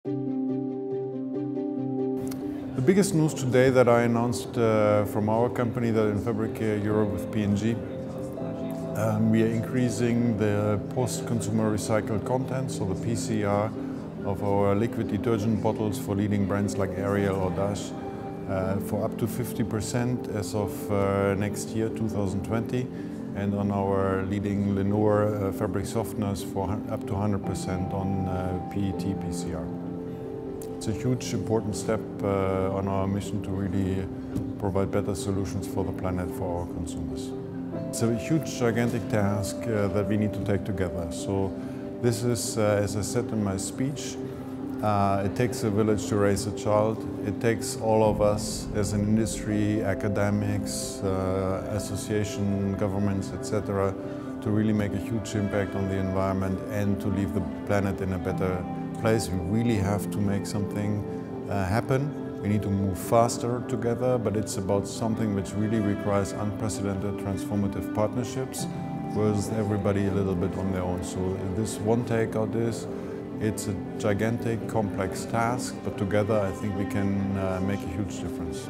The biggest news today that I announced from our company that in Fabric Care Europe with P&G, we are increasing the post-consumer recycled content, so the PCR of our liquid detergent bottles for leading brands like Ariel or Dash for up to 50% as of next year, 2020, and on our leading Lenore fabric softeners for up to 100% on PET PCR. It's a huge, important step on our mission to really provide better solutions for the planet for our consumers. It's a huge, gigantic task that we need to take together. So this is, as I said in my speech, it takes a village to raise a child. It takes all of us as an industry, academics, association, governments, etc., to really make a huge impact on the environment and to leave the planet in a better place. We really have to make something happen. We need to move faster together, but it's about something which really requires unprecedented transformative partnerships with everybody a little bit on their own. So this one takeout is, it's a gigantic, complex task, but together I think we can make a huge difference.